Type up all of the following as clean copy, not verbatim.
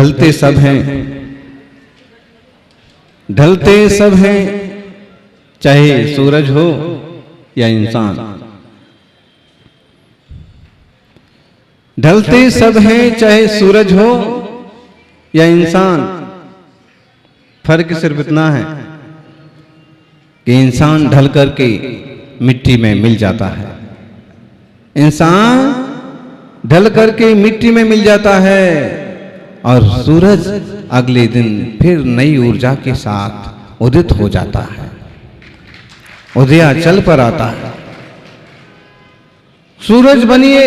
ढलते सब हैं, ढलते सब हैं, चाहे सूरज हो या इंसान। ढलते सब हैं, चाहे सूरज हो या इंसान। फर्क सिर्फ इतना है कि इंसान ढल करके मिट्टी में मिल जाता है, इंसान ढल करके मिट्टी में मिल जाता है, और सूरज अगले दिन फिर नई ऊर्जा के साथ उदित हो जाता है, उदयाचल पर आता है। सूरज बनिए,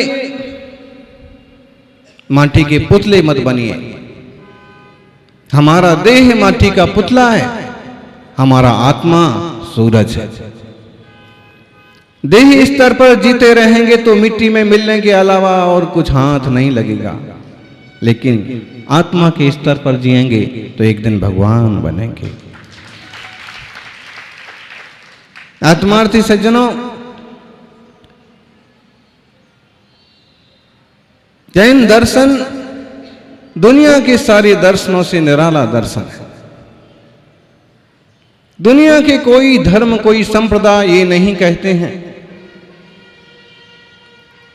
माटी के पुतले मत बनिए। हमारा देह माटी का पुतला है, हमारा आत्मा सूरज है। देह स्तर पर जीते रहेंगे तो मिट्टी में मिलने के अलावा और कुछ हाथ नहीं लगेगा, लेकिन आत्मा के स्तर पर जिएंगे तो एक दिन भगवान बनेंगे। आत्मार्थी सज्जनों, जैन दर्शन दुनिया के सारे दर्शनों से निराला दर्शन है। दुनिया के कोई धर्म, कोई संप्रदाय ये नहीं कहते हैं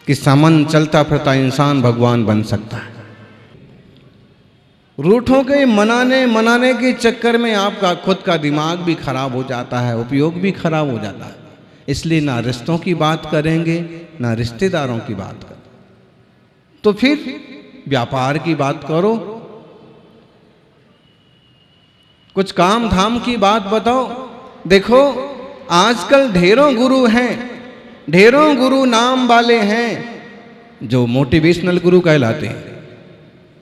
कि सामान्य चलता फिरता इंसान भगवान बन सकता है। रूठों के मनाने के चक्कर में आपका खुद का दिमाग भी खराब हो जाता है, उपयोग भी खराब हो जाता है। इसलिए ना रिश्तों की बात करेंगे, ना रिश्तेदारों की बात करेंगे, तो फिर व्यापार की बात करो, कुछ काम धाम की बात बताओ। देखो आजकल ढेरों गुरु हैं, ढेरों गुरु नाम वाले हैं जो मोटिवेशनल गुरु कहलाते हैं,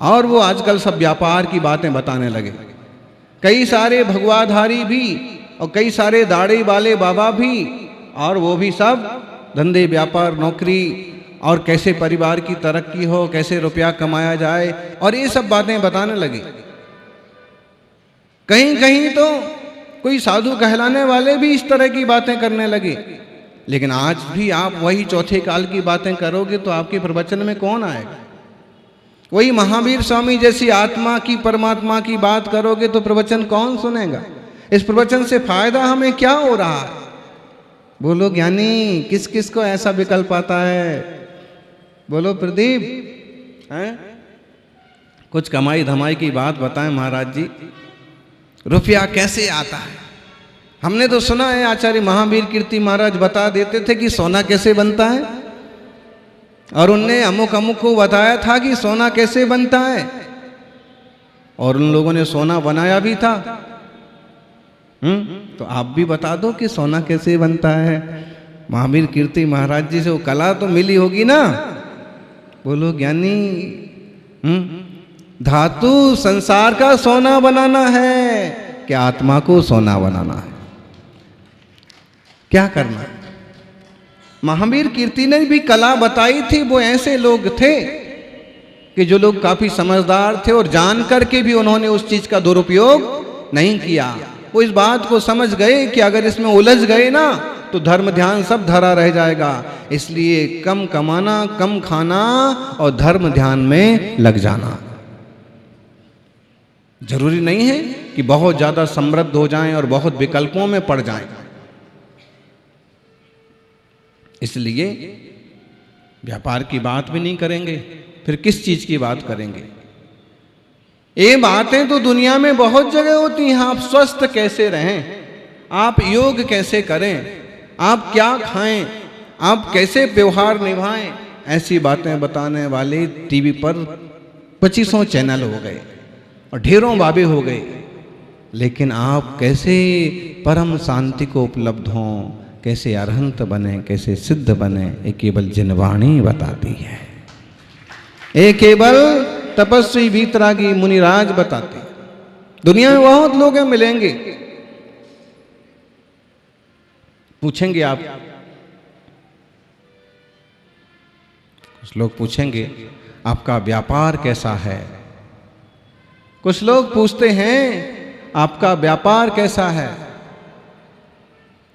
और वो आजकल सब व्यापार की बातें बताने लगे। कई सारे भगवाधारी भी और कई सारे दाढ़ी वाले बाबा भी, और वो भी सब धंधे व्यापार नौकरी और कैसे परिवार की तरक्की हो, कैसे रुपया कमाया जाए, और ये सब बातें बताने लगे। कहीं कहीं तो कोई साधु कहलाने वाले भी इस तरह की बातें करने लगे। लेकिन आज भी आप वही चौथे काल की बातें करोगे तो आपके प्रवचन में कौन आएगा? वही महावीर स्वामी जैसी आत्मा की, परमात्मा की बात करोगे तो प्रवचन कौन सुनेगा? इस प्रवचन से फायदा हमें क्या हो रहा है? बोलो ज्ञानी, किस किस को ऐसा विकल्प आता है? बोलो प्रदीप, हैं? कुछ कमाई धमाई की बात बताएं महाराज जी। रुपया कैसे आता है? हमने तो सुना है आचार्य महावीर कीर्ति महाराज बता देते थे कि सोना कैसे बनता है, और उनने अमुक अमुक को बताया था कि सोना कैसे बनता है, और उन लोगों ने सोना बनाया भी था। तो आप भी बता दो कि सोना कैसे बनता है। महावीर कीर्ति महाराज जी से वो कला तो मिली होगी ना? बोलो ज्ञानी। धातु संसार का सोना बनाना है कि आत्मा को सोना बनाना है? क्या करना है? महावीर कीर्ति ने भी कला बताई थी। वो ऐसे लोग थे कि जो लोग काफी समझदार थे और जान करके भी उन्होंने उस चीज का दुरुपयोग नहीं किया। वो इस बात को समझ गए कि अगर इसमें उलझ गए ना तो धर्म ध्यान सब धरा रह जाएगा। इसलिए कम कमाना, कम खाना और धर्म ध्यान में लग जाना। जरूरी नहीं है कि बहुत ज्यादा समृद्ध हो जाएं और बहुत विकल्पों में पड़ जाएं। इसलिए व्यापार की बात भी नहीं करेंगे, फिर किस चीज की बात करेंगे? ये बातें तो दुनिया में बहुत जगह होती हैं। आप स्वस्थ कैसे रहें, आप योग कैसे करें, आप क्या खाएं, आप कैसे व्यवहार निभाएं, ऐसी बातें बताने वाले टीवी पर 2500 चैनल हो गए और ढेरों बाबे हो गए। लेकिन आप कैसे परम शांति को उपलब्ध हों, कैसे अरहंत बने, कैसे सिद्ध बने, ये केवल जिनवाणी बताती है। ये केवल तपस्वी वीतरागी मुनिराज बताते हैं। दुनिया में बहुत लोग मिलेंगे, पूछेंगे आप, कुछ लोग पूछेंगे आपका व्यापार कैसा है? कुछ लोग पूछते हैं आपका व्यापार कैसा है?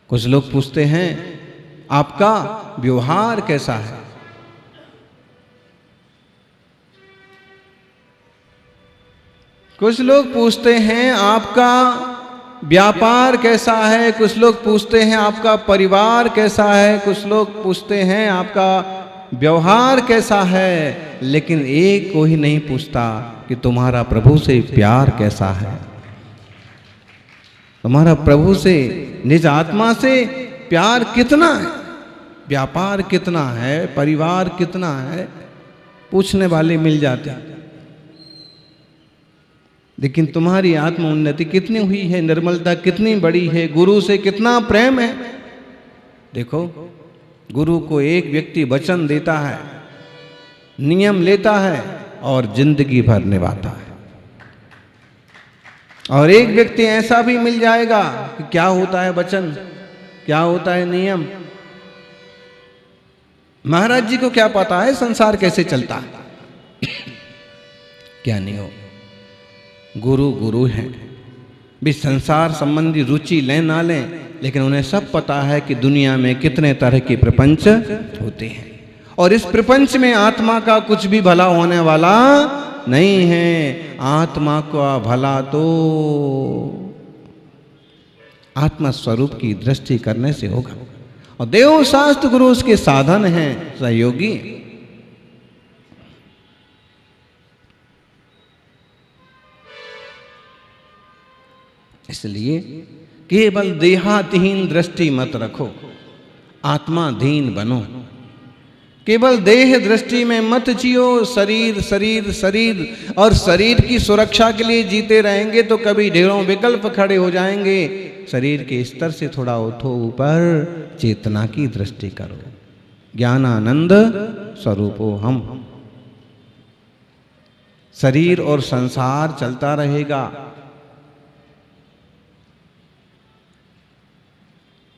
कुछ लोग पूछते हैं आपका व्यवहार कैसा है? कुछ लोग पूछते हैं आपका व्यापार कैसा है, कुछ लोग पूछते हैं आपका परिवार कैसा है, कुछ लोग पूछते हैं आपका व्यवहार कैसा है, लेकिन एक को ही नहीं पूछता कि तुम्हारा प्रभु से प्यार कैसा है, तुम्हारा प्रभु से निज आत्मा से प्यार कितना है, व्यापार कितना है, परिवार कितना है, पूछने वाले मिल जाते हैं। लेकिन तुम्हारी आत्म उन्नति कितनी हुई है, निर्मलता कितनी बड़ी है, गुरु से कितना प्रेम है। देखो, गुरु को एक व्यक्ति वचन देता है, नियम लेता है और जिंदगी भर निभाता है, और एक व्यक्ति ऐसा भी मिल जाएगा कि क्या होता है वचन, क्या होता है नियम। महाराज जी को क्या पता है संसार कैसे चलता है, क्या नहीं हो। गुरु गुरु हैं, भी संसार संबंधी रुचि लें ना लें, लेकिन उन्हें सब पता है कि दुनिया में कितने तरह के प्रपंच होते हैं, और इस प्रपंच में आत्मा का कुछ भी भला होने वाला नहीं है। आत्मा का भला तो आत्मा स्वरूप की दृष्टि करने से होगा, और देव शास्त्र गुरु उसके साधन हैं, सहयोगी। इसलिए केवल देहातीन दृष्टि मत रखो, आत्माधीन बनो। केवल देह दृष्टि में मत जियो, शरीर शरीर शरीर, और शरीर की सुरक्षा के लिए जीते रहेंगे तो कभी ढेरों विकल्प खड़े हो जाएंगे। शरीर के स्तर से थोड़ा उठो ऊपर, चेतना की दृष्टि करो। ज्ञानानंद स्वरूपो हम। शरीर और संसार चलता रहेगा,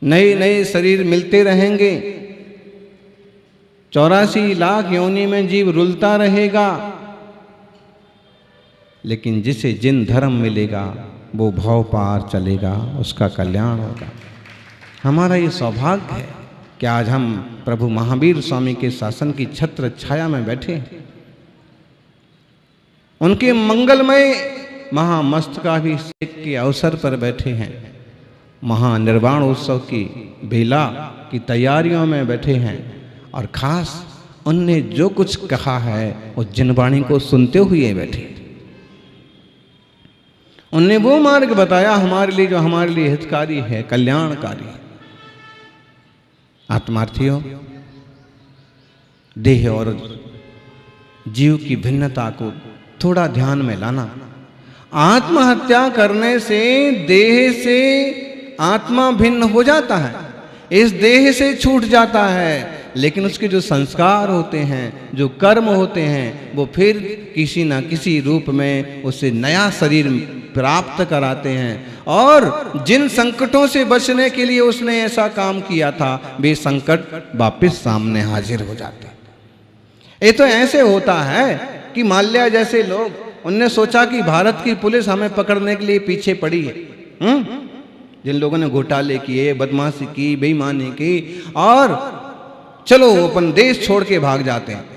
नए नए शरीर मिलते रहेंगे, 84 लाख योनि में जीव रुलता रहेगा, लेकिन जिसे जिन धर्म मिलेगा वो भव पार चलेगा, उसका कल्याण होगा। हमारा ये सौभाग्य है कि आज हम प्रभु महावीर स्वामी के शासन की छत्र छाया में बैठे हैं, उनके मंगलमय महामस्तकाभिषेक के अवसर पर बैठे हैं, महानिर्वाण उत्सव की बेला की तैयारियों में बैठे हैं, और खास उनने जो कुछ कहा है वो जिनवाणी को सुनते हुए बैठे। उनने वो मार्ग बताया हमारे लिए जो हमारे लिए हितकारी है, कल्याणकारी है। आत्मार्थियों, देह और जीव की भिन्नता को थोड़ा ध्यान में लाना। आत्महत्या करने से देह से आत्मा भिन्न हो जाता है, इस देह से छूट जाता है, लेकिन उसके जो संस्कार होते हैं, जो कर्म होते हैं, वो फिर किसी ना किसी रूप में उसे नया शरीर प्राप्त कराते हैं, और जिन संकटों से बचने के लिए उसने ऐसा काम किया था, वे संकट वापस सामने हाजिर हो जाते हैं। ये तो ऐसे होता है कि माल्या जैसे लोग, उनने सोचा कि भारत की पुलिस हमें पकड़ने के लिए पीछे पड़ी है, जिन लोगों ने घोटाले किए, बदमाशी की, बेईमानी की, और चलो अपन देश छोड़ के भाग जाते हैं।